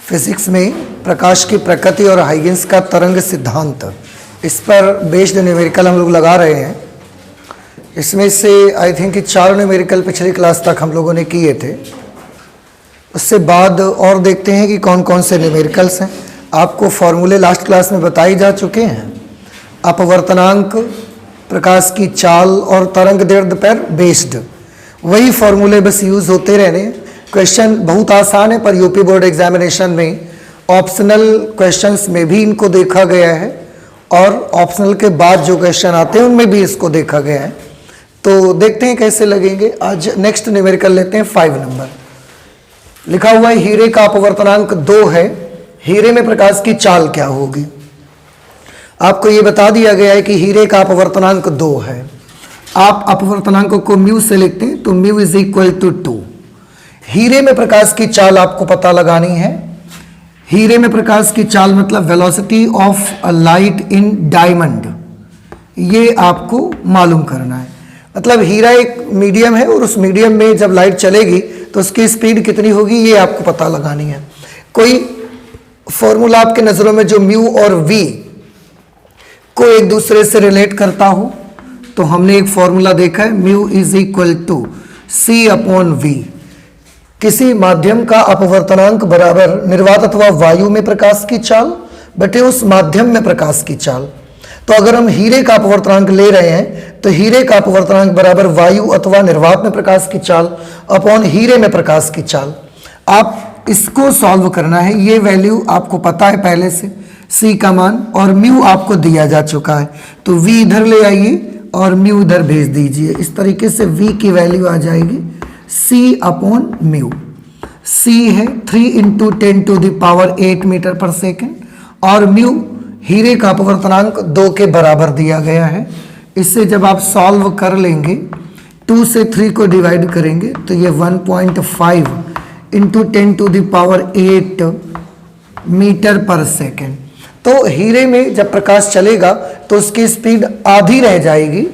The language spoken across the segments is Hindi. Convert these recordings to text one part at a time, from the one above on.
फिजिक्स में प्रकाश की प्रकृति और हाइगेंस का तरंग सिद्धांत, इस पर बेस्ड न्यूमेरिकल हम लोग लगा रहे हैं। इसमें से आई थिंक कि 4 न्यूमेरिकल पिछली क्लास तक हम लोगों ने किए थे। उससे बाद और देखते हैं कि कौन कौन से न्यूमेरिकल्स हैं। आपको फॉर्मूले लास्ट क्लास में बताए जा चुके हैं। अपवर्तनांक, प्रकाश की चाल और तरंग दैर्ध्य पर बेस्ड वही फॉर्मूले बस यूज़ होते रहने हैं। क्वेश्चन बहुत आसान है, पर यूपी बोर्ड एग्जामिनेशन में ऑप्शनल क्वेश्चंस में भी इनको देखा गया है और ऑप्शनल के बाद जो क्वेश्चन आते हैं उनमें भी इसको देखा गया है। तो देखते हैं कैसे लगेंगे। आज नेक्स्ट न्यूमेरिकल लेते हैं 5 नंबर। लिखा हुआ है हीरे का अपवर्तनांक 2 है, हीरे में प्रकाश की चाल क्या होगी। आपको ये बता दिया गया है कि हीरे का अपवर्तनांक 2 है। आप अपवर्तनांक को म्यू से लिखते हैं तो म्यू इज इक्वल टू 2। हीरे में प्रकाश की चाल आपको पता लगानी है। हीरे में प्रकाश की चाल मतलब velocity of a light in diamond, ये आपको मालूम करना है। मतलब हीरा एक मीडियम है और उस मीडियम में जब लाइट चलेगी तो उसकी स्पीड कितनी होगी ये आपको पता लगानी है। कोई फॉर्मूला आपके नज़रों में जो म्यू और वी को एक दूसरे से रिलेट करता हो, तो हमने एक फॉर्मूला देखा है, mu is equal to c upon v. किसी माध्यम का अपवर्तनांक बराबर निर्वात अथवा वायु में प्रकाश की चाल बटे उस माध्यम में प्रकाश की चाल। तो अगर हम हीरे का अपवर्तनांक ले रहे हैं तो हीरे का अपवर्तनांक बराबर वायु अथवा निर्वात में प्रकाश की चाल अपॉन हीरे में प्रकाश की चाल। आप इसको सॉल्व करना है। ये वैल्यू आपको पता है पहले से, सी का मान, और म्यू आपको दिया जा चुका है। तो वी इधर ले आइए और म्यू इधर भेज दीजिए। इस तरीके से वी की वैल्यू आ जाएगी सी अपॉन म्यू। सी है 3 × 10⁸ मीटर पर सेकेंड और म्यू हीरे का अपवर्तनांक 2 के बराबर दिया गया है। इससे जब आप सॉल्व कर लेंगे, 2 से 3 को डिवाइड करेंगे तो ये 1.5 × 10⁸ मीटर पर सेकेंड। तो हीरे में जब प्रकाश चलेगा तो उसकी स्पीड आधी रह जाएगी।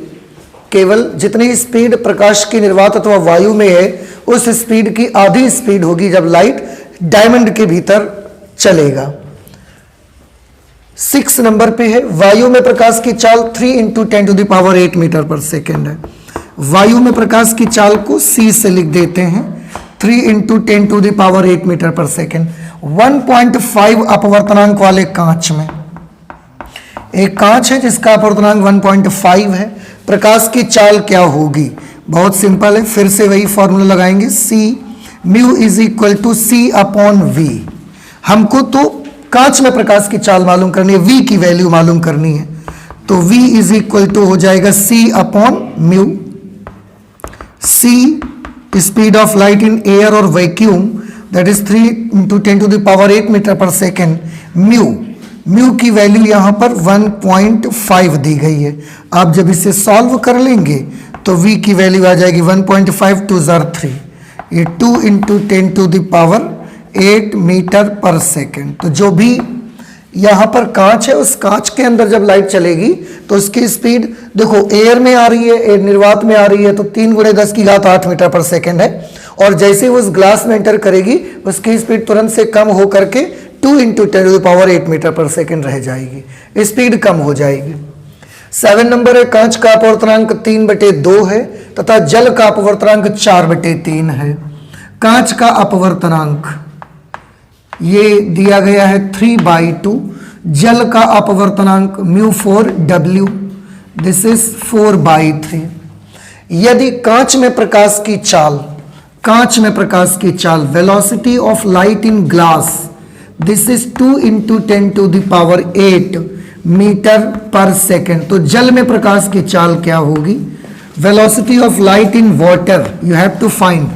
केवल जितनी स्पीड प्रकाश की निर्वात अथवा वायु में है उस स्पीड की आधी स्पीड होगी जब लाइट डायमंड के भीतर चलेगा। 6 नंबर पे है वायु में प्रकाश की चाल 3 × 10⁸ मीटर पर सेकेंड है। वायु में प्रकाश की चाल को सी से लिख देते हैं, 3 × 10⁸ मीटर पर सेकेंड। 1.5 अपवर्तनांक वाले कांच में एक कांच है जिसका अपवर्तनांक 1.5 है। प्रकाश की चाल क्या होगी? बहुत सिंपल है, फिर से वही फॉर्मूला लगाएंगे, c mu is equal to c upon v. हमको तो कांच में प्रकाश की चाल मालूम करनी है, वी की वैल्यू मालूम करनी है। तो वी इज इक्वल टू हो जाएगा c upon mu. C speed of light in air और vacuum that is 3 × 10⁸ metre per second. Mu की वैल्यू यहाँ पर 1.5 दी गई है। आप जब इसे सॉल्व कर लेंगे तो v की वैल्यू आ जाएगी 1.5 2 * 3, ये 2 × 10⁸ मीटर पर सेकेंड। तो जो भी यहाँ पर कांच है उस कांच के अंदर जब लाइट चलेगी तो उसकी स्पीड देखो एयर में आ रही है, एयर निर्वात में आ रही है तो 3 × 10⁸ मीटर पर सेकेंड है। और जैसे उस ग्लास में एंटर करेगी उसकी स्पीड तुरंत से कम हो करके 2 × 10⁸ मीटर पर सेकेंड रह जाएगी, स्पीड कम हो जाएगी। 7 नंबर है कांच का अपवर्तनांक 3/2 है तथा जल का अपवर्तनांक 4/3 है। कांच का अपवर्तनांक ये दिया गया है 3/2। जल का अपवर्तनांक μ4w, दिस इज 4/3। यदि कांच में प्रकाश की चाल velocity of light in glass this is 2 × 10⁸ metre per second. तो जल में प्रकाश की चाल क्या होगी? Velocity of light in water, you have to find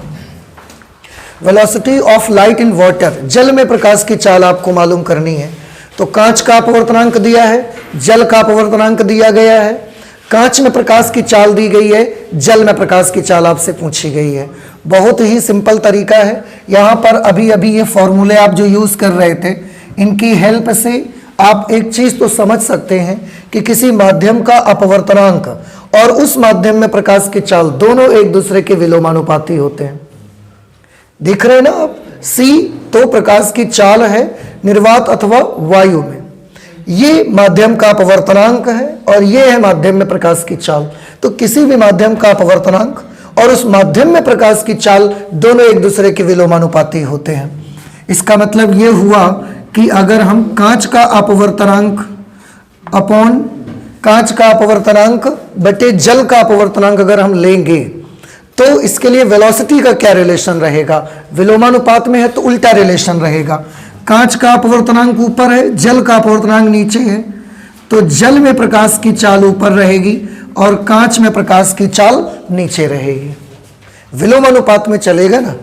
velocity of light in water. जल में प्रकाश की चाल आपको मालूम करनी है। तो कांच का अपवर्तनांक दिया है, जल का अपवर्तनांक दिया गया है। कांच में प्रकाश की चाल दी गई है, जल में प्रकाश की चाल आपसे पूछी गई है। बहुत ही सिंपल तरीका है। यहाँ पर अभी अभी ये फॉर्मूले आप जो यूज़ कर रहे थे, इनकी हेल्प से आप एक चीज़ तो समझ सकते हैं कि किसी माध्यम का अपवर्तनांक और उस माध्यम में प्रकाश की चाल दोनों एक दूसरे के विलोमानुपाती होते हैं। दिख रहे हैं ना आप? सी तो प्रकाश की चाल है निर्वात अथवा वायु में। ये माध्यम का अपवर्तनांक है और ये है माध्यम में प्रकाश की चाल। तो किसी भी माध्यम का अपवर्तनांक और उस माध्यम में प्रकाश की चाल दोनों एक दूसरे के विलोमानुपाती होते हैं। इसका मतलब ये हुआ कि अगर हम कांच का अपवर्तनांक अपॉन कांच का अपवर्तनांक बटे जल का अपवर्तनांक अगर हम लेंगे तो इसके लिए वेलोसिटी का क्या रिलेशन रहेगा? विलोमानुपात में है तो उल्टा रिलेशन रहेगा। कांच का अपवर्तनांक ऊपर है, जल का अपवर्तनांक नीचे है, तो जल में प्रकाश की चाल ऊपर रहेगी और कांच में प्रकाश की चाल नीचे रहेगी। विलोमानुपात में चलेगा ना,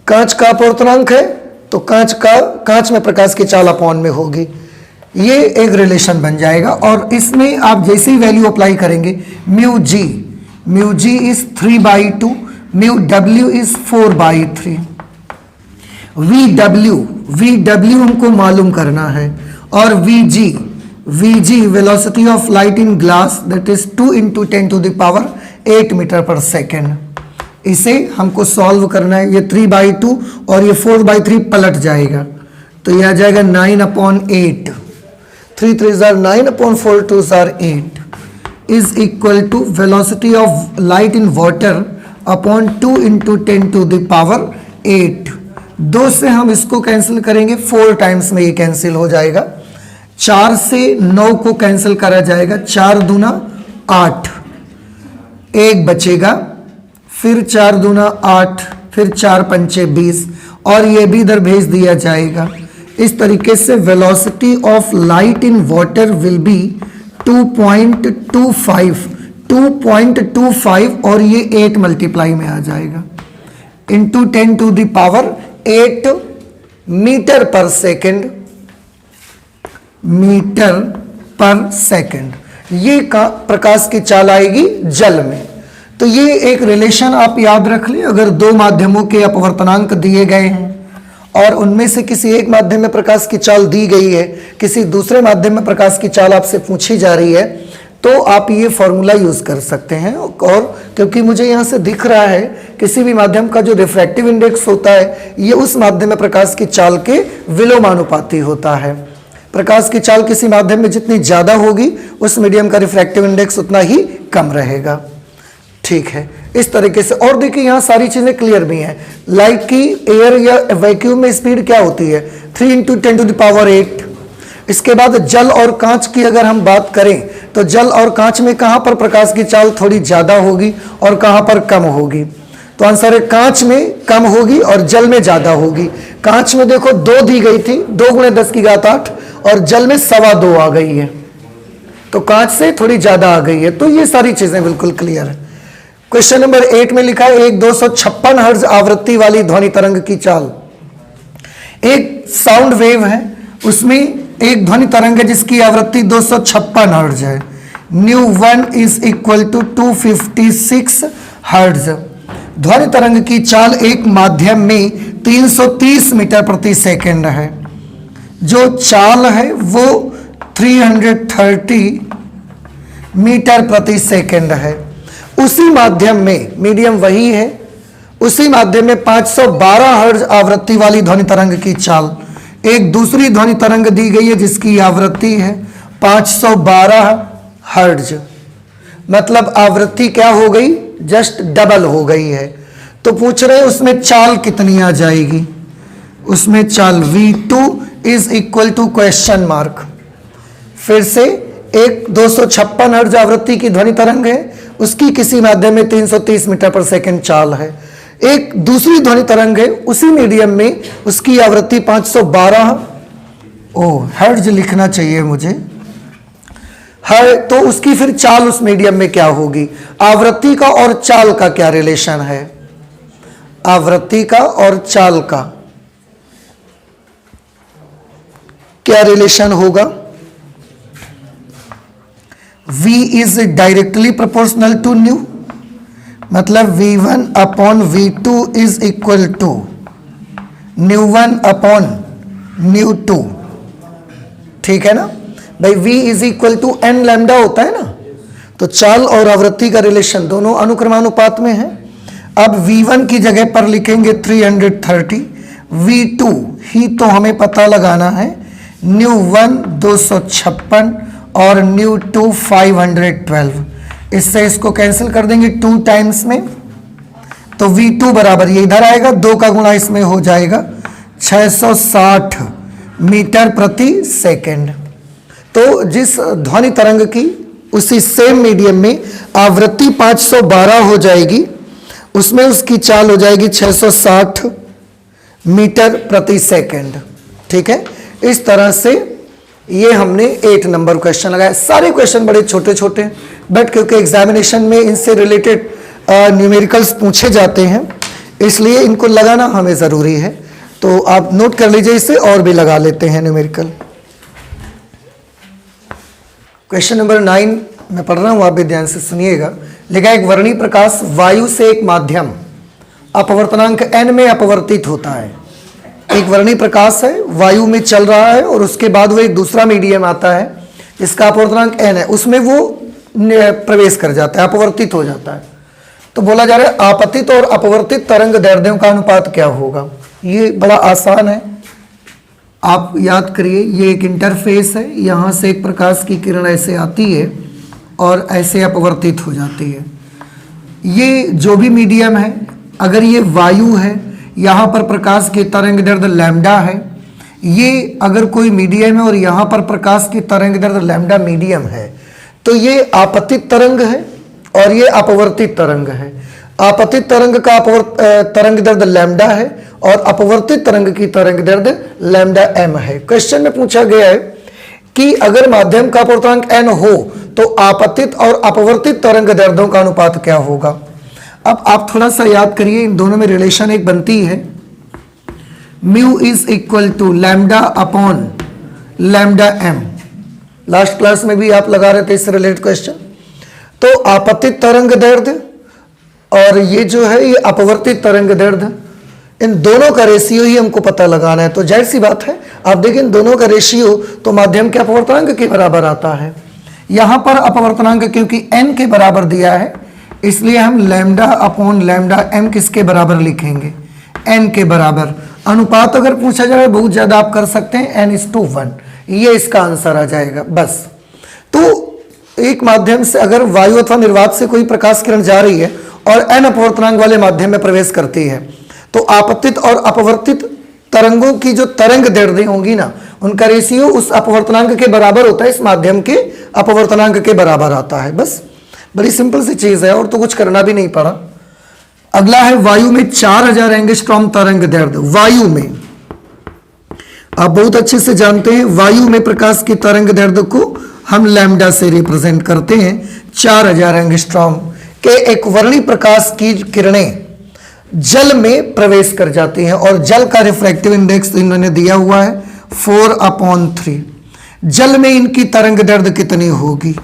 कांच का अपवर्तनांक है तो कांच में प्रकाश की चाल अपॉन में होगी। ये एक रिलेशन बन जाएगा और इसमें आप जैसे ही वैल्यू अप्लाई करेंगे, म्यू जी इज 3/2, म्यू डब्ल्यू इज 4/3। वी हमको मालूम करना है और v g velocity of light in glass that is 2 × 10⁸ metre per second. इसे हमको सॉल्व करना है। ये 3/2 और ये 4/3 पलट जाएगा तो ये आ जाएगा 9/8। 3 3 9/4 2 8 is equal to velocity of light in water upon 2 × 10⁸। 2 से हम इसको कैंसिल करेंगे, 4 टाइम्स में ये कैंसिल हो जाएगा। 4 से 9 को कैंसिल करा जाएगा, 4 दूना 8, 1 बचेगा, फिर 4 दूना 8, फिर 4 पंचे 20 और ये भी इधर भेज दिया जाएगा। इस तरीके से velocity of light in water will be 2.25 और ये 8 मल्टीप्लाई में आ जाएगा इंटू 10⁸ मीटर पर सेकेंड। ये प्रकाश की चाल आएगी जल में। तो ये एक रिलेशन आप याद रख लें। अगर दो माध्यमों के अपवर्तनांक दिए गए हैं और उनमें से किसी एक माध्यम में प्रकाश की चाल दी गई है, किसी दूसरे माध्यम में प्रकाश की चाल आपसे पूछी जा रही है, तो आप ये फॉर्मूला यूज कर सकते हैं। और क्योंकि मुझे यहाँ से दिख रहा है किसी भी माध्यम का जो रिफ्रैक्टिव इंडेक्स होता है ये उस माध्यम में प्रकाश की चाल के विलोमानुपाती होता है। प्रकाश की चाल किसी माध्यम में जितनी ज्यादा होगी उस मीडियम का रिफ्रैक्टिव इंडेक्स उतना ही कम रहेगा। ठीक है, इस तरीके से। और देखिए यहाँ सारी चीजें क्लियर भी हैं। लाइट की एयर या वैक्यूम में स्पीड क्या होती है? 3 × 10⁸। इसके बाद जल और कांच की अगर हम बात करें तो जल और कांच में कहां पर प्रकाश की चाल थोड़ी ज्यादा होगी और कहां पर कम होगी? तो आंसर है कांच में कम होगी और जल में ज्यादा होगी। कांच में देखो 2 दी गई थी, 2 × 10⁸ और जल में 2.25 आ गई है, तो कांच से थोड़ी ज्यादा आ गई है। तो ये सारी चीजें बिल्कुल क्लियर है। क्वेश्चन नंबर 8 में लिखा है एक 256 हर्ट्ज आवृत्ति वाली ध्वनि तरंग की चाल। एक साउंड वेव है, उसमें एक ध्वनि तरंग है जिसकी आवृत्ति 256 हर्ट्ज है। ν1 इज इक्वल टू 256 हर्ट्ज। ध्वनि तरंग की चाल एक माध्यम में 330 मीटर प्रति सेकंड है। जो चाल है वो 330 मीटर प्रति सेकंड है। उसी माध्यम में, मीडियम वही है, उसी माध्यम में 512 हर्ट्ज आवृत्ति वाली ध्वनि तरंग की चाल एक दूसरी ध्वनि तरंग दी गई है जिसकी आवृत्ति है 512 हर्ट्ज। मतलब आवृत्ति क्या हो गई? जस्ट डबल हो गई है। तो पूछ रहे हैं उसमें चाल कितनी आ जाएगी? उसमें चाल V2 is equal to question mark. फिर से एक 256 हर्ट्ज आवृत्ति की ध्वनि तरंग है, उसकी किसी माध्यम में 330 मीटर पर सेकंड चाल है। एक दूसरी ध्वनि तरंग है उसी मीडियम में, उसकी आवृत्ति 512 हर्ट्ज लिखना चाहिए मुझे है। तो उसकी फिर चाल उस मीडियम में क्या होगी? आवृत्ति का और चाल का क्या रिलेशन है? आवृत्ति का और चाल का क्या रिलेशन होगा? V is directly proportional to nu, मतलब V1 upon V2 is equal to ν1 upon ν2। ठीक है ना भाई? V is equal to n lambda होता है ना। तो चाल और आवृत्ति का रिलेशन दोनों अनुक्रमानुपात में है। अब V1 की जगह पर लिखेंगे 330, V2 ही तो हमें पता लगाना है, ν1 256 और ν2 512। इससे इसको कैंसिल कर देंगे 2 टाइम्स में, तो V2 बराबर ये इधर आएगा, 2 का गुणा इसमें हो जाएगा 660 मीटर प्रति सेकंड। तो जिस ध्वनि तरंग की उसी सेम मीडियम में आवृत्ति 512 हो जाएगी, उसमें उसकी चाल हो जाएगी 660 मीटर प्रति सेकंड। ठीक है, इस तरह से ये हमने 8 नंबर क्वेश्चन लगाया। सारे क्वेश्चन बड़े छोटे छोटे, बट क्योंकि एग्जामिनेशन में इनसे रिलेटेड न्यूमेरिकल्स पूछे जाते हैं, इसलिए इनको लगाना हमें ज़रूरी है। तो आप नोट कर लीजिए, इसे और भी लगा लेते हैं न्यूमेरिकल। क्वेश्चन नंबर 9 मैं पढ़ रहा हूँ, आप भी ध्यान से सुनिएगा। लिखा एक वर्णी प्रकाश वायु से एक माध्यम अपवर्तनांक n में अपवर्तित होता है। एक वर्णी प्रकाश है, वायु में चल रहा है, और उसके बाद वो एक दूसरा मीडियम आता है जिसका अपवर्तनांक n है, उसमें वो प्रवेश कर जाता है, अपवर्तित हो जाता है। तो बोला जा रहा है आपतित और अपवर्तित तरंग दैर्ध्यों का अनुपात क्या होगा। ये बड़ा आसान है, आप याद करिए। ये एक इंटरफेस है, यहाँ से एक प्रकाश की किरण ऐसे आती है और ऐसे अपवर्तित हो जाती है। ये जो भी मीडियम है, अगर ये वायु है, यहाँ पर प्रकाश की तरंग दैर्ध्य लैम्डा है। ये अगर कोई मीडियम है और यहाँ पर प्रकाश की तरंग दैर्ध्य लैम्डा मीडियम है, तो ये आपतित तरंग है और ये अपवर्तित तरंग है। आपतित तरंग का तरंग दैर्ध्य लैम्डा है और अपवर्तित तरंग की तरंग दैर्ध्य लैम्डा m है। क्वेश्चन में पूछा गया है कि अगर माध्यम का अपवर्तनांक n हो तो आपतित और अपवर्तित तरंग दैर्ध्यों का अनुपात क्या होगा। अब आप थोड़ा सा याद करिए, इन दोनों में रिलेशन एक बनती है, mu is equal to lambda upon lambda m। Last class में भी आप लगा रहे थे इससे रिलेटेड क्वेश्चन। तो आपतित तरंग दैर्ध्य और ये जो है ये अपवर्तित तरंग दैर्ध्य, इन दोनों का रेशियो ही हमको पता लगाना है। तो जाहिर सी बात है, आप देखिए इन दोनों का रेशियो तो माध्यम के अपवर्तनांक के बराबर आता है। यहाँ पर अपवर्तनांक क्योंकि n के बराबर दिया है, इसलिए हम लैम्डा अपॉन लैम्डा m किसके बराबर लिखेंगे, n के बराबर। अनुपात अगर पूछा जाए बहुत ज़्यादा आप कर सकते हैं, n:1, ये इसका आंसर आ जाएगा बस। तो एक माध्यम से अगर वायु अथवा निर्वात से कोई प्रकाश किरण जा रही है और n अपवर्तनांक वाले माध्यम में प्रवेश करती है, तो आपतित और अपवर्तित तरंगों की जो तरंग दैर्ध्य होंगी ना, उनका रेशियो उस अपवर्तनांक के बराबर होता है, इस माध्यम के अपवर्तनांक के बराबर आता है। बस बड़ी सिंपल सी चीज है, और तो कुछ करना भी नहीं पड़ा। अगला है वायु में 4000 एंगस्ट्रॉम तरंग दैर्ध्य। वायु में आप बहुत अच्छे से जानते हैं, वायु में प्रकाश की तरंग दैर्ध्य को हम लैम्डा से रिप्रेजेंट करते हैं। 4000 एंगस्ट्रॉम के एक वर्णी प्रकाश की किरणें जल में प्रवेश कर जाती हैं, और जल का रिफ्रैक्टिव इंडेक्स इन्होंने दिया हुआ है 4/3। जल में इनकी तरंग दैर्ध्य कितनी होगी,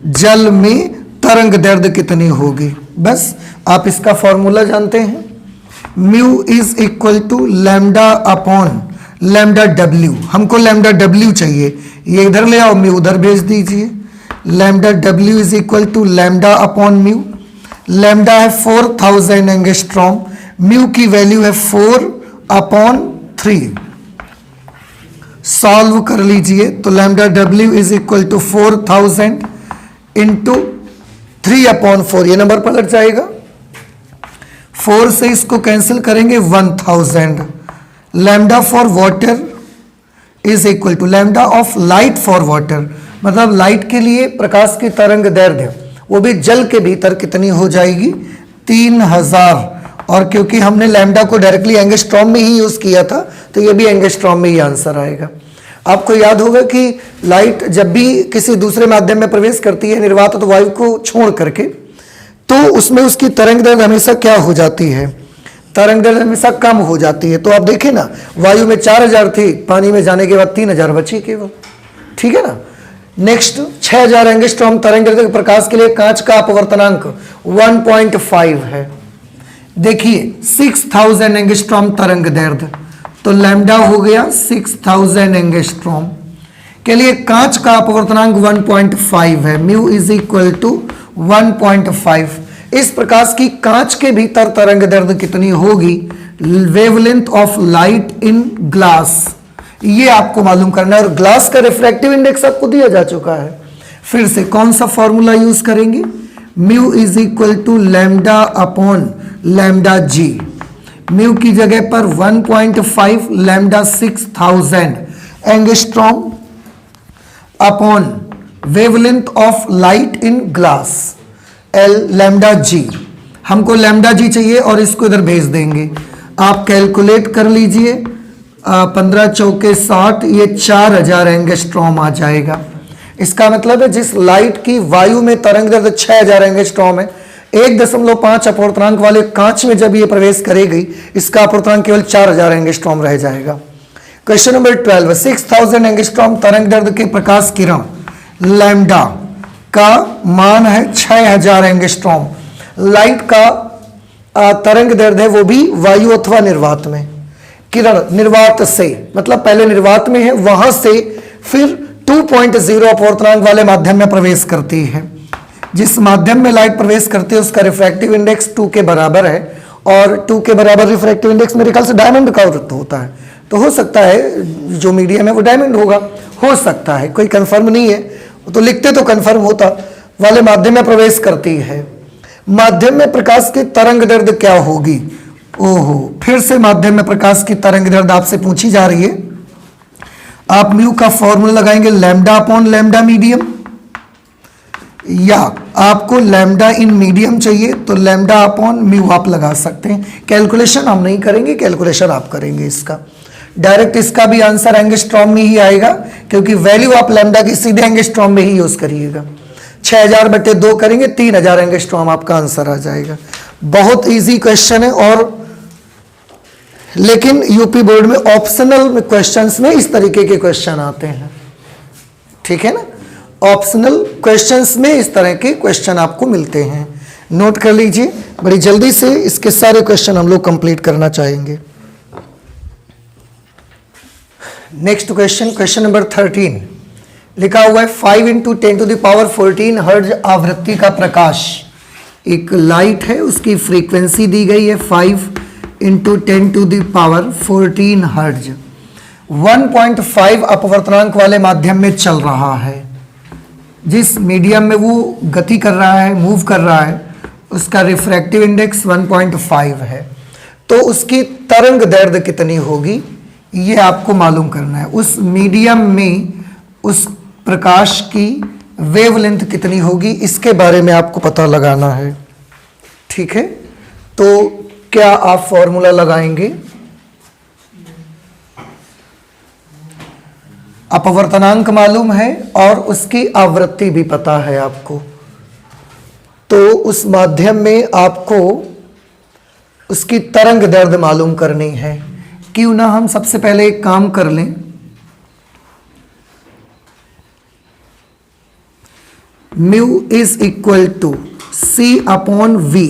जल में तरंग दैर्ध्य कितनी होगी, बस आप इसका फॉर्मूला जानते हैं। Mu is equal to lambda upon lambda डब्ल्यू। हमको लैम्डा डब्ल्यू चाहिए, ये इधर ले आओ, म्यू उधर भेज दीजिए। लैम्डा डब्ल्यू is equal to lambda upon mu. Lambda है 4000 एंगस्ट्रॉम, म्यू की वैल्यू है 4/3। सॉल्व कर लीजिए, तो लैम्डा डब्ल्यू इज इक्वल टू 4000 इंटू 3/4, ये नंबर पलट जाएगा। 4 से इसको कैंसिल करेंगे 1000। Lambda for water is equal to lambda of light for water, मतलब लाइट के लिए प्रकाश की तरंग दैर्ध्य वो भी जल के भीतर कितनी हो जाएगी, 3000। और क्योंकि हमने लैम्डा को डायरेक्टली एंगस्ट्रॉम में ही यूज किया था, तो ये भी एंगस्ट्रॉम में ही आंसर आएगा। आपको याद होगा कि लाइट जब भी किसी दूसरे माध्यम में प्रवेश करती है, निर्वात तो वायु को छोड़ करके, तो उसमें उसकी तरंग दैर्ध्य हमेशा क्या हो जाती है, तरंग दैर्ध्य हमेशा कम हो जाती है। तो आप देखें ना, वायु में 4000 थी, पानी में जाने के बाद 3000 बची केवल, ठीक है ना। नेक्स्ट 6000 एंगस्ट्रॉम तरंग दैर्ध्य प्रकाश के लिए कांच का अपवर्तनांक 1.5 है। देखिए 6000 एंगस्ट्रॉम तरंग दैर्ध्य, तो लैम्डा हो गया 6000 एंगस्ट्रॉम के लिए कांच का अपवर्तनांक 1.5 है। Mu is equal to 1.5। इस प्रकाश की कांच के भीतर तरंग दैर्ध्य कितनी होगी, wavelength of light in glass, ये आपको मालूम करना है। और ग्लास का रिफ्रैक्टिव इंडेक्स आपको दिया जा चुका है। फिर से कौन सा फॉर्मूला यूज करेंगे? Mu is equal to lambda upon lambda g. Mu की जगह पर 1.5 lambda 6000 angstrom upon wavelength of light in glass L lambda g. हमको लैम्डा जी चाहिए और इसको इधर भेज देंगे। आप कैलकुलेट कर लीजिए, 15 चौके 60, ये 4000 एंगस्ट्रॉम आ जाएगा। इसका मतलब है जिस लाइट की वायु में तरंग दैर्ध्य 6000 एंगस्ट्रॉम है, 1.5 अपवर्तनांक वाले कांच में जब ये प्रवेश करेगी, इसका अपवर्तनांक केवल 4000 एंगस्ट्रॉम रह जाएगा। क्वेश्चन नंबर 12, 6000 एंगस्ट्रॉम तरंग दैर्ध्य के प्रकाश किरण लैम्डा का मान है 6000 एंगस्ट्रॉम। लाइट का तरंग दैर्ध्य है वो भी वायु अथवा निर्वात में। किरण निर्वात से मतलब पहले निर्वात में है, वहां से फिर 2.0 अपवर्तनांक वाले माध्यम में प्रवेश करती है। जिस माध्यम में लाइट प्रवेश करती है उसका रिफ्रैक्टिव इंडेक्स 2 के बराबर है, और 2 के बराबर रिफ्रैक्टिव इंडेक्स मेरे ख्याल से डायमंड का होता है। तो हो सकता है जो मीडियम है वो डायमंड होगा, हो सकता है, कोई कंफर्म नहीं है, तो लिखते तो कंफर्म होता। वाले माध्यम में प्रवेश करती है। माध्यम में प्रकाश की तरंग दैर्ध्य क्या होगी? ओहो, फिर से माध्यम में प्रकाश की तरंग दैर्ध्य आपसे पूछी जा रही है। आप म्यू का फॉर्मूला लगाएंगे लैम्डा अपॉन लैम्डा मीडियम, या आपको लैम्डा इन मीडियम चाहिए तो लैम्डा अपॉन म्यू आप लगा सकते हैं। कैलकुलेशन हम नहीं करेंगे, कैलकुलेशन आप करेंगे इसका। डायरेक्ट इसका भी आंसर एंगस्ट्रॉम में ही आएगा, क्योंकि वैल्यू आप लैम्डा की सीधे एंगस्ट्रॉम में ही यूज करिएगा। 6000/2 करेंगे, 3000 एंगस्ट्रॉम आपका आंसर आ जाएगा। बहुत इजी क्वेश्चन है, और लेकिन यूपी बोर्ड में ऑप्शनल क्वेश्चंस में इस तरीके के क्वेश्चन आते हैं, ठीक है ना। ऑप्शनल क्वेश्चंस में इस तरह के क्वेश्चन आपको मिलते हैं, नोट कर लीजिए। बड़ी जल्दी से इसके सारे क्वेश्चन हम लोग कंप्लीट करना चाहेंगे। नेक्स्ट क्वेश्चन, क्वेश्चन नंबर 13 लिखा हुआ है 5 × 10⁻14 हर्ट्ज आवृत्ति का प्रकाश। एक लाइट है, उसकी फ्रीक्वेंसी दी गई है 5 × 10⁻14 हर्ट्ज, 1.5 अपवर्तनांक वाले माध्यम में चल रहा है। जिस मीडियम में वो गति कर रहा है, मूव कर रहा है, उसका रिफ्रैक्टिव इंडेक्स 1.5 है। तो उसकी तरंग दैर्ध्य कितनी होगी ये आपको मालूम करना है। उस मीडियम में उस प्रकाश की वेवलेंथ कितनी होगी, इसके बारे में आपको पता लगाना है, ठीक है। तो क्या आप फॉर्मूला लगाएंगे? अपवर्तनांक मालूम है और उसकी आवृत्ति भी पता है आपको, तो उस माध्यम में आपको उसकी तरंग दैर्ध्य मालूम करनी है। क्यों ना हम सबसे पहले एक काम कर लें, mu is equal to c upon v,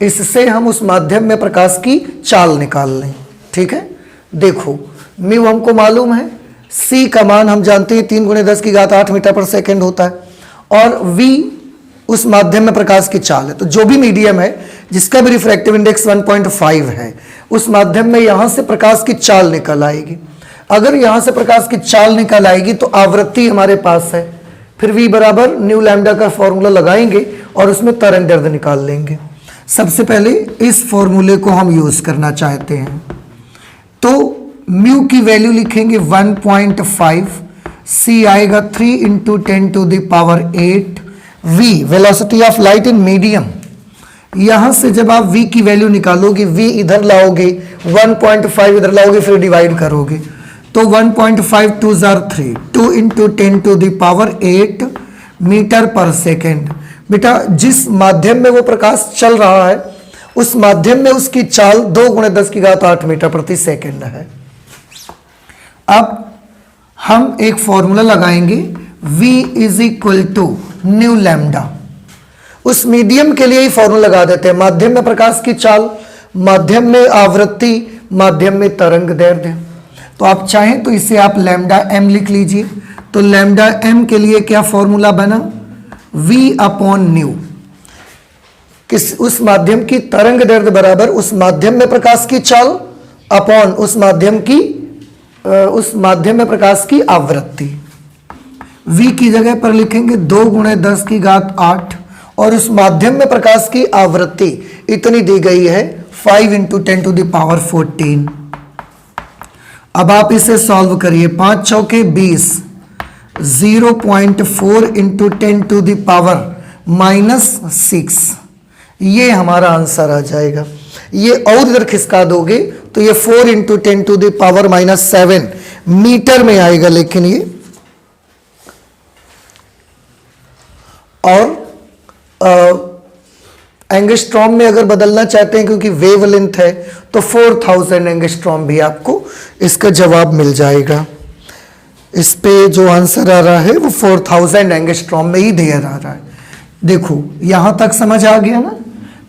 इससे हम उस माध्यम में प्रकाश की चाल निकाल लें, ठीक है। देखो म्यू हमको मालूम है, सी का मान हम जानते हैं 3 × 10⁸ मीटर पर सेकेंड होता है, और वी उस माध्यम में प्रकाश की चाल है। तो जो भी मीडियम है जिसका भी रिफ्रैक्टिव इंडेक्स 1.5 है, उस माध्यम में यहां से प्रकाश की चाल निकल आएगी। अगर यहां से प्रकाश की चाल निकल आएगी तो आवृत्ति हमारे पास है, फिर v बराबर न्यू लैम्डा का फॉर्मूला लगाएंगे और उसमें तरंग दैर्ध्य निकाल लेंगे। सबसे पहले इस फॉर्मूले को हम यूज करना चाहते हैं, तो म्यू की वैल्यू लिखेंगे 1.5, सी आएगा 3 × 10⁸, v velocity of light in medium. यहां से जब आप v की वैल्यू निकालोगे, v इधर लाओगे, 1.5 इधर लाओगे, फिर डिवाइड करोगे, तो 1.5 2 * 3, 2 × 10⁸ मीटर पर सेकेंड। बेटा जिस माध्यम में वो प्रकाश चल रहा है उस माध्यम में उसकी चाल 2 × 10⁸ मीटर प्रति सेकेंड है। अब हम एक फॉर्मूला लगाएंगे, v is equal to nu lambda. उस मीडियम के लिए ही फॉर्मूला लगा देते हैं, माध्यम में प्रकाश की चाल, माध्यम में आवृत्ति, माध्यम में तरंग दैर्ध्य। तो आप चाहें तो इसे आप लैम्डा m लिख लीजिए। तो लैम्डा m के लिए क्या फॉर्मूला बना, v अपॉन न्यू। उस माध्यम की तरंग दैर्ध्य बराबर उस माध्यम में प्रकाश की चाल अपॉन उस माध्यम में प्रकाश की आवृत्ति। v की जगह पर लिखेंगे 2 × 10⁸ और उस माध्यम में प्रकाश की आवृत्ति इतनी दी गई है 5 × 10⁻14। अब आप इसे सॉल्व करिए। 5 चौके 20, 0.4 × 10⁻⁻6, ये हमारा आंसर आ जाएगा। ये और इधर खिसका दोगे तो ये 4 × 10⁻⁻7 मीटर में आएगा, लेकिन ये और एंगस्ट्रॉम में अगर बदलना चाहते हैं क्योंकि वेवलेंथ है तो 4000 एंगस्ट्रॉम भी आपको इसका जवाब मिल जाएगा। इस पे जो आंसर आ रहा है वो 4000 एंगस्ट्रॉम में ही दिया जा रहा है। देखो यहां तक समझ आ गया ना।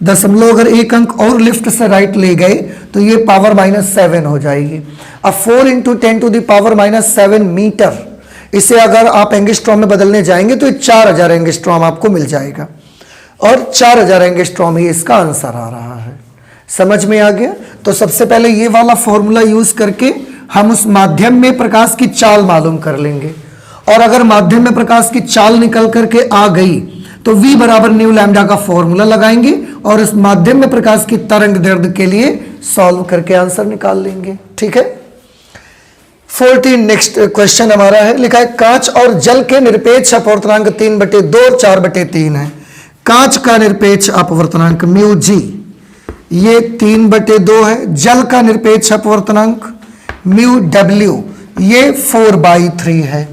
दशमलव अगर एक अंक और लेफ्ट से राइट ले गए तो ये पावर -7 हो जाएगी। अब 4 × 10⁻⁻7 मीटर, इसे अगर आप एंगस्ट्रॉम में बदलने जाएंगे तो 4000 एंगस्ट्रॉम आपको मिल जाएगा और 4000 एंगस्ट्रॉम ही इसका आंसर आ रहा है। समझ में आ गया? तो सबसे पहले ये वाला फॉर्मूला यूज करके हम उस माध्यम में प्रकाश की चाल मालूम कर लेंगे, और अगर माध्यम में प्रकाश की चाल निकल करके आ गई तो v बराबर न्यू लैम्डा का फॉर्मूला लगाएंगे और उस माध्यम में प्रकाश की तरंग दैर्ध्य के लिए सॉल्व करके आंसर निकाल लेंगे। ठीक है। 14 नेक्स्ट क्वेश्चन हमारा है, लिखा है कांच और जल के निरपेक्ष अपवर्तनांक 3/2 और 4/3 है। कांच का निरपेक्ष अपवर्तनांक μg ये 3/2 है। जल का निरपेक्ष अपवर्तनांक μw ये 4/3 है।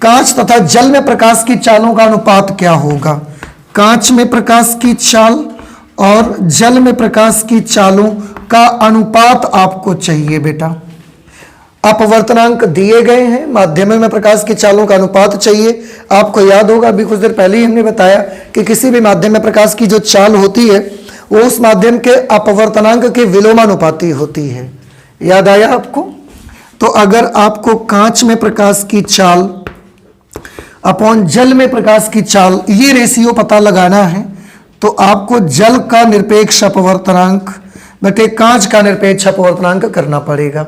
कांच तथा जल में प्रकाश की चालों का अनुपात क्या होगा? कांच में प्रकाश की चाल और जल में प्रकाश की चालों का अनुपात आपको चाहिए बेटा। अपवर्तनांक दिए गए हैं, माध्यम में प्रकाश की चालों का अनुपात चाहिए। आपको याद होगा अभी कुछ देर पहले ही हमने बताया कि किसी भी माध्यम में प्रकाश की जो चाल होती है वो उस माध्यम के अपवर्तनांक के विलोमानुपाती होती है। याद आया आपको? तो अगर आपको कांच में प्रकाश की चाल अपॉन जल में प्रकाश की चाल ये रेशियो पता लगाना है तो आपको जल का निरपेक्ष अपवर्तनांक बटे कांच का निरपेक्ष अपवर्तनांक करना पड़ेगा।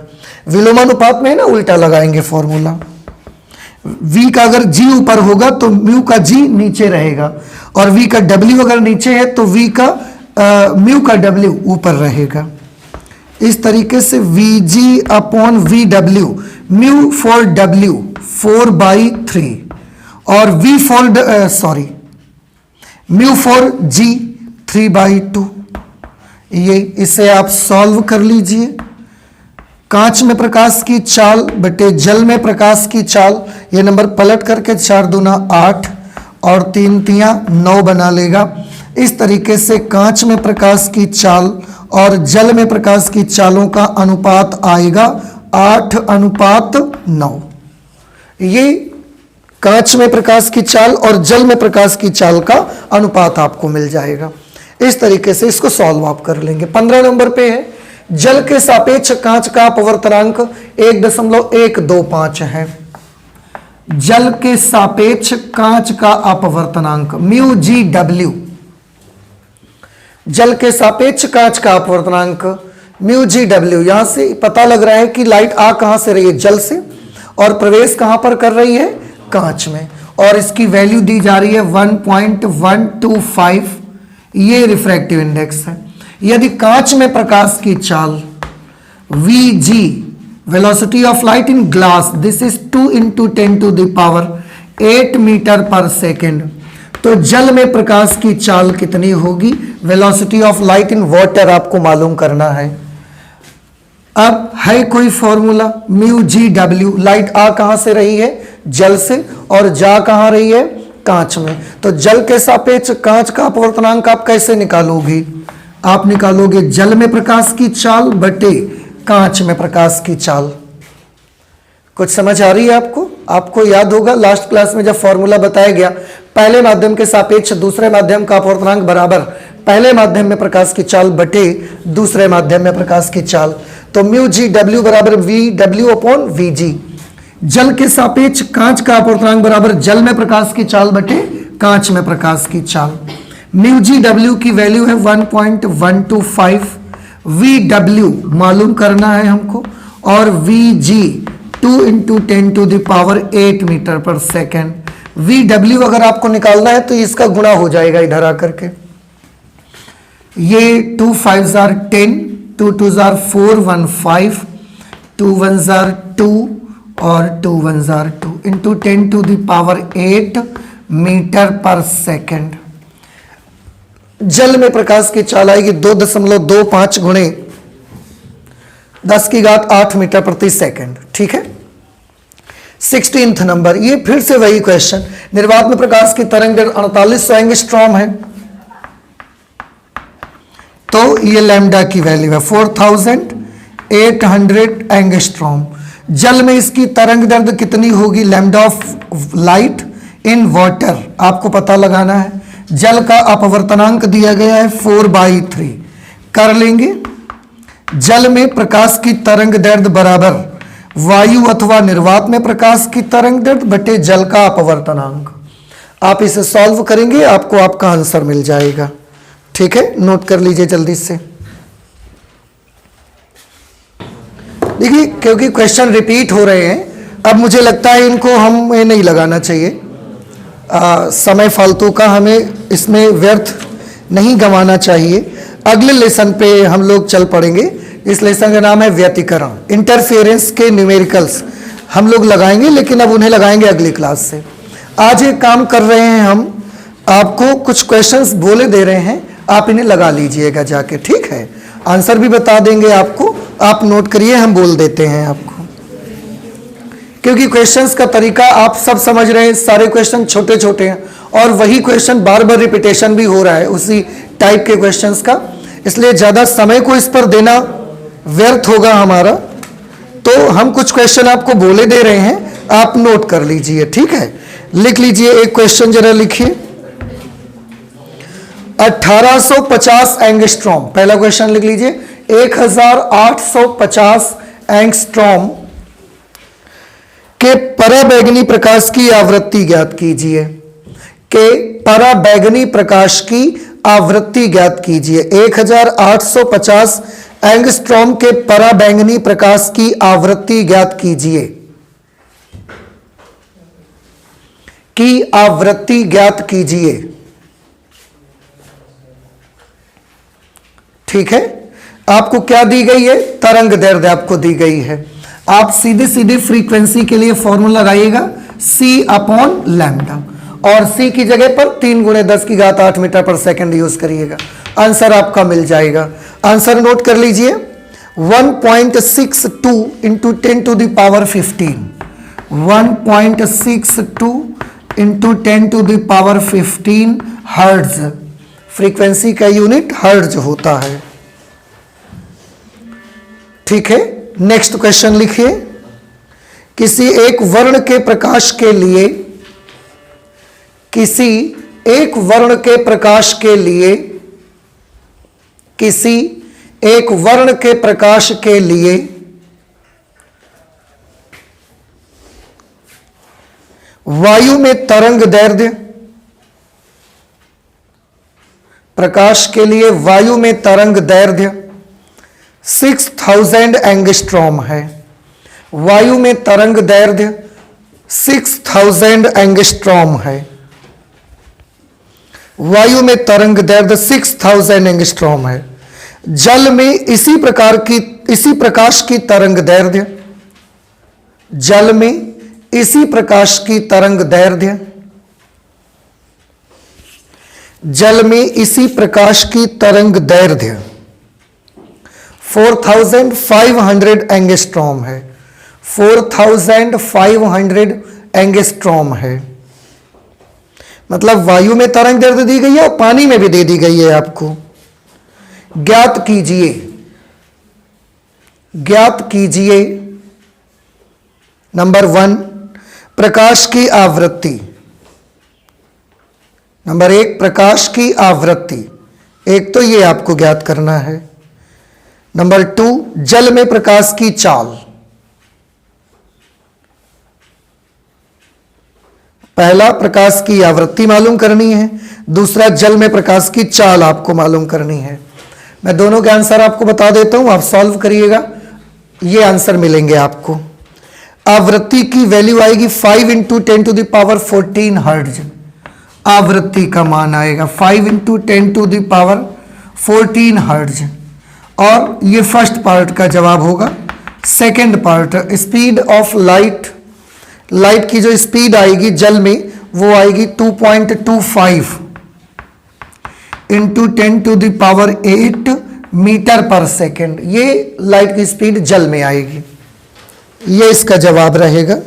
विलोमानुपात में ना उल्टा लगाएंगे फॉर्मूला। v का अगर g ऊपर होगा तो म्यू का g नीचे रहेगा, और v का w अगर नीचे है तो v का म्यू का w ऊपर रहेगा। इस तरीके से vg upon vw, mu for w 4/3 और म्यू फॉर g 3/2। ये इसे आप सॉल्व कर लीजिए। कांच में प्रकाश की चाल बटे जल में प्रकाश की चाल, ये नंबर पलट करके 4 दूना 8 और 3 तियां 9 बना लेगा। इस तरीके से कांच में प्रकाश की चाल और जल में प्रकाश की चालों का अनुपात आएगा 8:9। ये कांच में प्रकाश की चाल और जल में प्रकाश की चाल का अनुपात आपको मिल जाएगा। इस तरीके से इसको सॉल्व आप कर लेंगे। 15 नंबर पे है, जल के सापेक्ष कांच का अपवर्तनांक 1.125 है। जल के सापेक्ष कांच का अपवर्तनांक μgw, जल के सापेक्ष कांच का अपवर्तनांक μgw। यहां से पता लग रहा है कि लाइट आ कहां से रही है? जल से, और प्रवेश कहां पर कर रही है? कांच में, और इसकी वैल्यू दी जा रही है 1.125। ये रिफ्रैक्टिव इंडेक्स है। यदि कांच में प्रकाश की चाल Vg, velocity of light in glass, this is 2 × 10⁸ metre per second, तो जल में प्रकाश की चाल कितनी होगी? Velocity of light in water आपको मालूम करना है। अब है कोई फॉर्मूला μgw, लाइट आ कहां से रही है? जल से, और जा कहां रही है? कांच में। तो जल के सापेक्ष कांच का अपवर्तनांक आप कैसे निकालोगे? आप निकालोगे जल में प्रकाश की चाल बटे कांच में प्रकाश की चाल। कुछ समझ आ रही है आपको? आपको याद होगा लास्ट क्लास में जब फॉर्मूला बताया गया, पहले माध्यम के सापेक्ष दूसरे माध्यम का अपवर्तनांक बराबर पहले माध्यम में प्रकाश की चाल बटे दूसरे माध्यम में प्रकाश की चाल। तो μgw बराबर vw अपॉन vg। जल के सापेक्ष कांच का अपवर्तनांक बराबर जल में प्रकाश की चाल बटे कांच में प्रकाश की चाल। म्यू जी डब्ल्यू की वैल्यू है 1.125, वी डब्ल्यू मालूम करना है हमको, और वी जी 2 × 10⁸ metre per second. V W अगर आपको निकालना है तो इसका गुणा हो जाएगा इधर आकर के, ये 2 5 जार 10, 2 2 जार 4 1 5, 2 1 जार 2 और 2 1 jar 2 into 10⁸ metre per second. जल में प्रकाश की चाल आएगी 2.25 गुणे 10⁸ मीटर प्रति सेकेंड। ठीक है। 16th नंबर, ये फिर से वही क्वेश्चन। निर्वात में प्रकाश की तरंग दैर्ध्य 4800 एंगस्ट्रॉम है, तो ये लैम्डा की वैल्यू है 4800 एंगस्ट्रॉम। जल में इसकी तरंग दैर्ध्य कितनी होगी? Lambda of light in water आपको पता लगाना है। जल का अपवर्तनांक दिया गया है 4/3, कर लेंगे। जल में प्रकाश की तरंग दैर्ध्य बराबर वायु अथवा निर्वात में प्रकाश की तरंग दैर्ध्य बटे जल का अपवर्तनांक। आप इसे सॉल्व करेंगे, आपको आपका आंसर मिल जाएगा। ठीक है, नोट कर लीजिए जल्दी से। देखिए, क्योंकि क्वेश्चन रिपीट हो रहे हैं, अब मुझे लगता है इनको हमें नहीं लगाना चाहिए, समय फालतू का हमें इसमें व्यर्थ नहीं गंवाना चाहिए। अगले लेसन पे हम लोग चल पड़ेंगे। इस लेसन का नाम है व्यतिकरण, इंटरफेरेंस के न्यूमेरिकल्स हम लोग लगाएंगे, लेकिन अब उन्हें लगाएंगे अगली क्लास से। आज एक काम कर रहे हैं हम, आपको कुछ क्वेश्चंस बोले दे रहे हैं, आप इन्हें लगा लीजिएगा जाके। ठीक है, आंसर भी बता देंगे आपको, आप नोट करिए, हम बोल देते हैं आपको, क्योंकि क्वेश्चंस का तरीका आप सब समझ रहे हैं। सारे क्वेश्चन छोटे छोटे हैं और वही क्वेश्चन बार बार रिपीटेशन भी हो रहा है उसी टाइप के क्वेश्चंस का, इसलिए ज़्यादा समय को इस पर देना व्यर्थ होगा हमारा। तो हम कुछ क्वेश्चन आपको बोले दे रहे हैं, आप नोट कर लीजिए। ठीक है, लिख लीजिए। एक क्वेश्चन जरा लिखिए, 1850 एंगस्ट्रॉम। पहला क्वेश्चन लिख लीजिए, 1850 एंगस्ट्रॉम के पराबैंगनी प्रकाश की आवृत्ति ज्ञात कीजिए। के पराबैंगनी प्रकाश की आवृत्ति ज्ञात कीजिए। 1850 एंगस्ट्रॉम के पराबैंगनी प्रकाश की आवृत्ति ज्ञात कीजिए। की आवृत्ति ज्ञात कीजिए। ठीक है, आपको क्या दी गई है? तरंग दैर्ध्य आपको दी गई है। आप सीधे सीधे फ्रीक्वेंसी के लिए फॉर्मूला लगाइएगा C/λ, और C की जगह पर 3 × 10⁸ मीटर पर सेकेंड यूज करिएगा, आंसर आपका मिल जाएगा। आंसर नोट कर लीजिए, 1.62 × 10⁻15, 1.62 × 10⁻15 हर्ट्ज। फ्रीक्वेंसी का यूनिट हर्ट्ज होता है। ठीक है, नेक्स्ट क्वेश्चन लिखिए। किसी एक वर्ण के प्रकाश के लिए, किसी एक वर्ण के प्रकाश के लिए, किसी एक वर्ण के प्रकाश के लिए वायु में तरंग दैर्ध्य, प्रकाश के लिए वायु में तरंग दैर्ध्य 6000 एंगस्ट्रॉम है। वायु में तरंग दैर्ध्य 6000 एंगस्ट्रॉम है। वायु में तरंग दैर्ध्य 6000 एंगस्ट्रॉम है। जल में इसी प्रकाश की तरंग दैर्ध्य, जल में इसी प्रकाश की तरंग दैर्ध्य, जल में इसी प्रकाश की तरंग दैर्ध्य 4500 एंगस्ट्रॉम है। 4500 एंगस्ट्रॉम है। मतलब वायु में तरंग दैर्ध्य दी गई है और पानी में भी दे दी गई है आपको। ज्ञात कीजिए, ज्ञात कीजिए नंबर 1 प्रकाश की आवृत्ति। नंबर 1 प्रकाश की आवृत्ति, एक तो ये आपको ज्ञात करना है। नंबर 2 जल में प्रकाश की चाल। पहला प्रकाश की आवृत्ति मालूम करनी है, दूसरा जल में प्रकाश की चाल आपको मालूम करनी है। मैं दोनों के आंसर आपको बता देता हूं, आप सॉल्व करिएगा, ये आंसर मिलेंगे आपको। आवृत्ति की वैल्यू आएगी 5 × 10⁻14 हर्ट्ज। आवृत्ति का मान आएगा 5 × 10⁻14 हर्ट्ज। और ये फर्स्ट पार्ट का जवाब होगा। Second part, speed of light, light की जो स्पीड आएगी जल में वो आएगी 2.25 × 10⁸ मीटर पर सेकेंड। ये लाइट की स्पीड जल में आएगी, ये इसका जवाब रहेगा।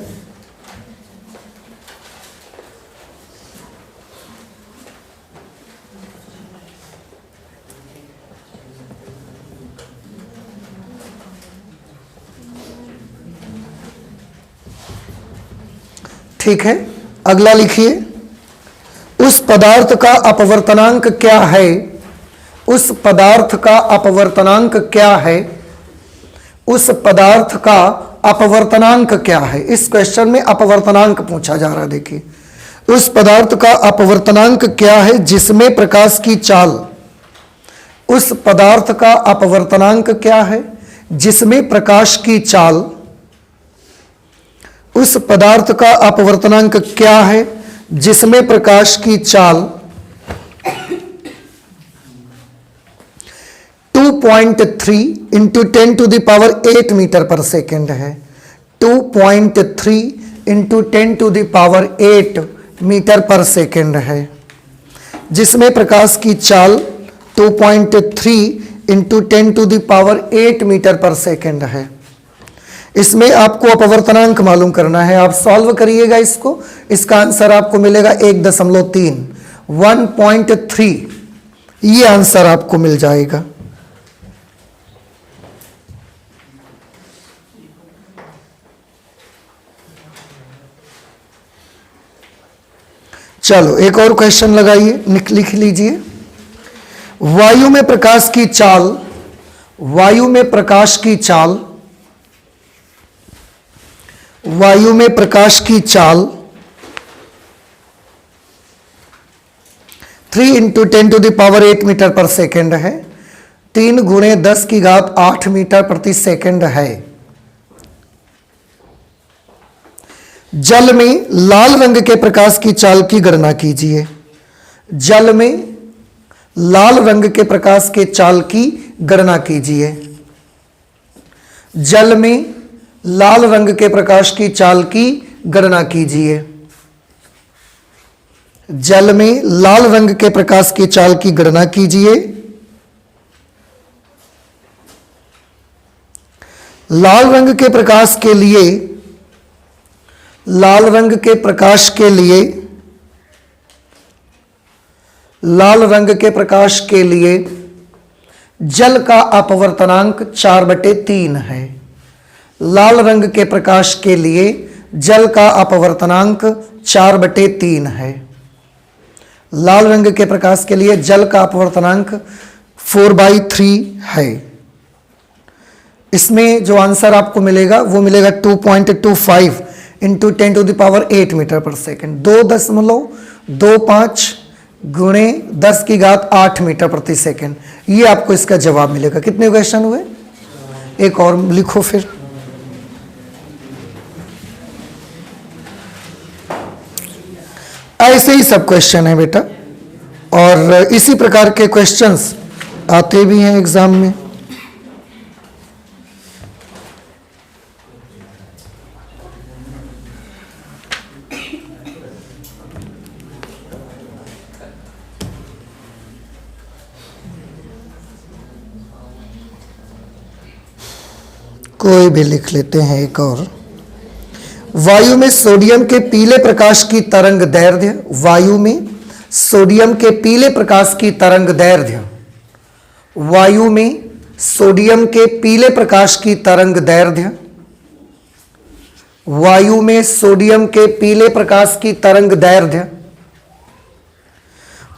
ठीक है, अगला लिखिए। उस पदार्थ का अपवर्तनांक क्या है? उस पदार्थ का अपवर्तनांक क्या है? उस पदार्थ का अपवर्तनांक क्या है? इस क्वेश्चन में अपवर्तनांक पूछा जा रहा है। देखिए, उस पदार्थ का अपवर्तनांक क्या है जिसमें प्रकाश की चाल, उस पदार्थ का अपवर्तनांक क्या है जिसमें प्रकाश की चाल, उस पदार्थ का अपवर्तनांक क्या है जिसमें प्रकाश की चाल 2.3 × 10⁸ मीटर पर सेकेंड है। 2.3 × 10⁸ मीटर पर सेकेंड है, जिसमें प्रकाश की चाल 2.3 × 10⁸ मीटर पर सेकेंड है। इसमें आपको अपवर्तनांक मालूम करना है, आप सॉल्व करिएगा इसको, इसका आंसर आपको मिलेगा 1.3, 1.3, ये आंसर आपको मिल जाएगा। चलो एक और क्वेश्चन लगाइए, लिख लीजिए। वायु में प्रकाश की चाल, वायु में प्रकाश की चाल, वायु में प्रकाश की चाल 3 × 10⁸ मीटर पर सेकेंड है। 3 × 10⁸ मीटर प्रति सेकेंड है। जल में लाल रंग के प्रकाश की चाल की गणना कीजिए। जल में लाल रंग के प्रकाश के चाल की गणना कीजिए। जल में लाल रंग के प्रकाश की चाल की गणना कीजिए। जल में लाल रंग के प्रकाश की चाल की गणना कीजिए। लाल रंग के प्रकाश के लिए, लाल रंग के प्रकाश के लिए, लाल रंग के प्रकाश के लिए जल का अपवर्तनांक 4/3 है। लाल रंग के प्रकाश के लिए जल का अपवर्तनांक 4/3 है। लाल रंग के प्रकाश के लिए जल का अपवर्तनांक 4/3 है। इसमें जो आंसर आपको मिलेगा वो मिलेगा 2.25 × 10⁸ मीटर पर सेकेंड, 2.25 × 10⁸ मीटर प्रति सेकेंड, ये आपको इसका जवाब मिलेगा। कितने क्वेश्चन हुए? एक और लिखो फिर। ऐसे ही सब क्वेश्चन है बेटा, और इसी प्रकार के क्वेश्चंस आते भी हैं एग्जाम में। कोई भी लिख लेते हैं एक और। वायु में सोडियम के पीले प्रकाश की तरंग दैर्ध्य, वायु में सोडियम के पीले प्रकाश की तरंग दैर्ध्य, वायु में सोडियम के पीले प्रकाश की तरंग दैर्ध्य, वायु में सोडियम के पीले प्रकाश की तरंग दैर्ध्य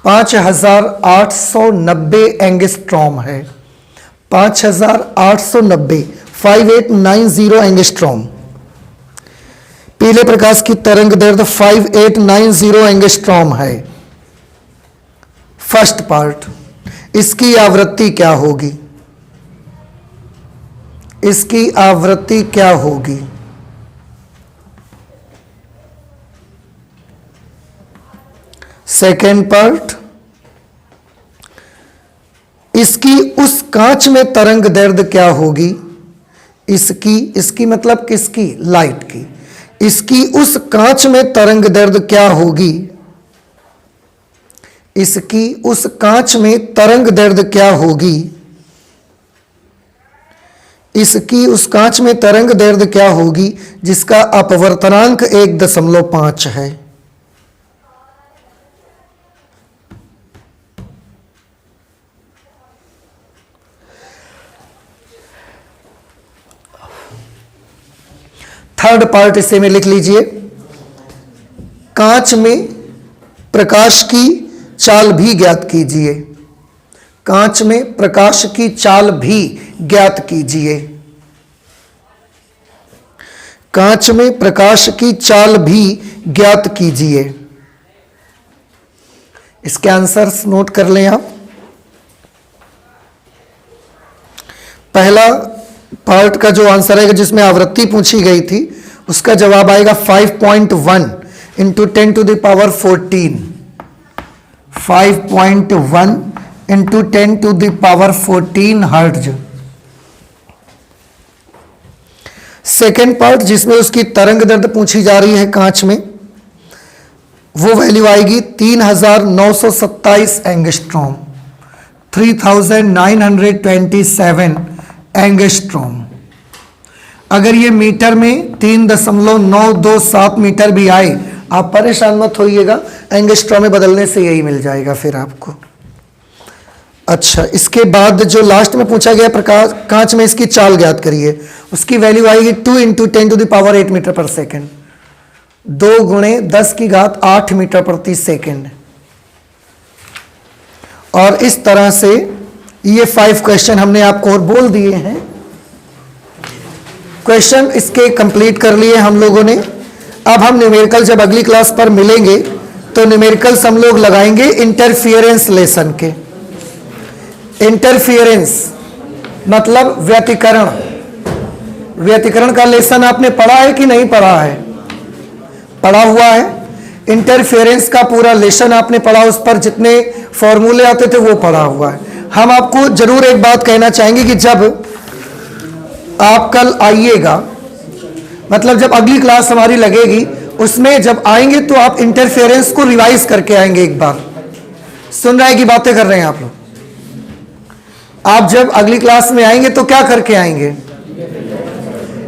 5890 एंगस्ट्रॉम है। 5890 5890 एंगस्ट्रॉम। पीले प्रकाश की तरंग दैर्ध्य 5890 एंगस्ट्रॉम है। फर्स्ट पार्ट, इसकी आवृत्ति क्या होगी? इसकी आवृत्ति क्या होगी? सेकेंड पार्ट, इसकी उस कांच में तरंग दैर्ध्य क्या होगी? इसकी मतलब किसकी? लाइट की। इसकी उस कांच में तरंग दैर्ध्य क्या होगी? इसकी उस कांच में तरंग दैर्ध्य क्या होगी? इसकी उस कांच में तरंग दैर्ध्य क्या होगी जिसका अपवर्तनांक 1.5 है? थर्ड पार्ट इसे में लिख लीजिए, कांच में प्रकाश की चाल भी ज्ञात कीजिए। कांच में प्रकाश की चाल भी ज्ञात कीजिए। कांच में प्रकाश की चाल भी ज्ञात कीजिए। इसके आंसर्स नोट कर लें आप। पहला पार्ट का जो आंसर आएगा जिसमें आवृत्ति पूछी गई थी उसका जवाब आएगा 5.1 into 10 to the power 14। 5.1 into 10 to the power 14 hertz. Second part जिसमें उसकी तरंग दैर्ध्य पूछी जा रही है कांच में, वो वैल्यू आएगी 3927 एंगस्ट्रॉम, 3927 एंगस्ट्रॉम। अगर ये मीटर में 3.927 मीटर भी आए, आप परेशान मत होइएगा, एंगस्ट्रॉम में बदलने से यही मिल जाएगा फिर आपको। अच्छा, इसके बाद जो लास्ट में पूछा गया प्रकाश कांच में इसकी चाल ज्ञात करिए, उसकी वैल्यू आएगी 2 into 10 to the power 8 metre per second, 2 गुणे 10 की घात 8 मीटर प्रति सेकेंड। और इस तरह से ये 5 क्वेश्चन हमने आपको और बोल दिए हैं। क्वेश्चन इसके कंप्लीट कर लिए हम लोगों ने। अब हम न्यूमेरिकल जब अगली क्लास पर मिलेंगे तो न्यूमेरिकल्स हम लोग लगाएंगे इंटरफियरेंस लेसन के। इंटरफियरेंस मतलब व्यतिकरण। व्यतिकरण का लेसन आपने पढ़ा है कि नहीं पढ़ा है? पढ़ा हुआ है। इंटरफियरेंस का पूरा लेसन आपने पढ़ा, उस पर जितने फॉर्मूले आते थे वो पढ़ा हुआ है। हम आपको जरूर एक बात कहना चाहेंगे कि जब आप कल आइएगा, मतलब जब अगली क्लास हमारी लगेगी, उसमें जब आएंगे तो आप इंटरफेरेंस को रिवाइज करके आएंगे। एक बार सुन रहे हैं कि बातें कर रहे हैं आप लोग? आप जब अगली क्लास में आएंगे तो क्या करके आएंगे?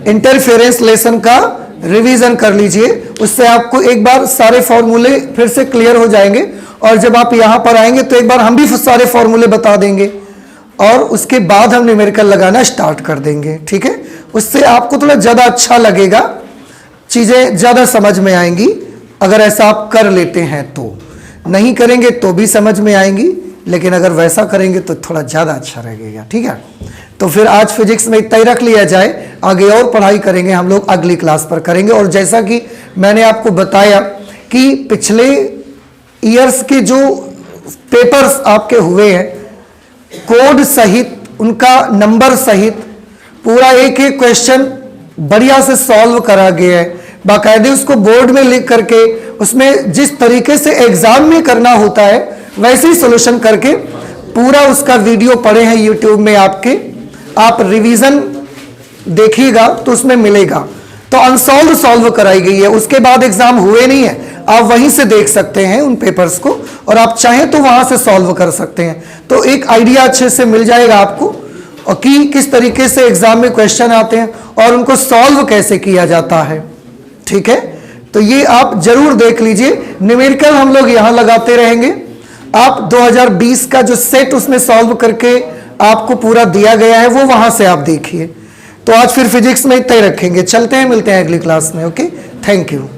इंटरफेरेंस लेसन का रिवीजन कर लीजिए, उससे आपको एक बार सारे फॉर्मूले फिर से क्लियर हो जाएंगे। और जब आप यहां पर आएंगे तो एक बार हम भी सारे फॉर्मूले बता देंगे और उसके बाद हम न्यूमेरिकल लगाना स्टार्ट कर देंगे। ठीक है, उससे आपको थोड़ा ज़्यादा अच्छा लगेगा, चीज़ें ज़्यादा समझ में आएंगी अगर ऐसा आप कर लेते हैं तो। नहीं करेंगे तो भी समझ में आएंगी, लेकिन अगर वैसा करेंगे तो थोड़ा ज़्यादा अच्छा लगेगा। ठीक है, तो फिर आज फिजिक्स में इतना ही रख लिया जाए, आगे और पढ़ाई करेंगे हम लोग अगली क्लास पर करेंगे। और जैसा कि मैंने आपको बताया कि पिछले ईयर्स के जो पेपर्स आपके हुए हैं, कोड सहित, उनका नंबर सहित पूरा एक एक क्वेश्चन बढ़िया से सॉल्व करा गया है। बाकायदे उसको बोर्ड में लिख करके उसमें जिस तरीके से एग्जाम में करना होता है वैसे ही सोल्यूशन करके पूरा उसका वीडियो पड़े हैं यूट्यूब में आपके। आप रिवीजन देखिएगा तो उसमें मिलेगा। तो अनसॉल्व सॉल्व कराई गई है, उसके बाद एग्जाम हुए नहीं है, आप वहीं से देख सकते हैं उन पेपर्स को, और आप चाहें तो वहां से सॉल्व कर सकते हैं। तो एक आइडिया अच्छे से मिल जाएगा आपको और कि किस तरीके से एग्जाम में क्वेश्चन आते हैं और उनको सॉल्व कैसे किया जाता है। ठीक है, तो ये आप जरूर देख लीजिए। न्यूमेरिकल हम लोग यहां लगाते रहेंगे। आप 2020 का जो सेट उसमें सॉल्व करके आपको पूरा दिया गया है वो वहां से आप देखिए। तो आज फिर फिजिक्स में इतना ही रखेंगे। चलते हैं, मिलते हैं अगली क्लास में। Okay, thank you.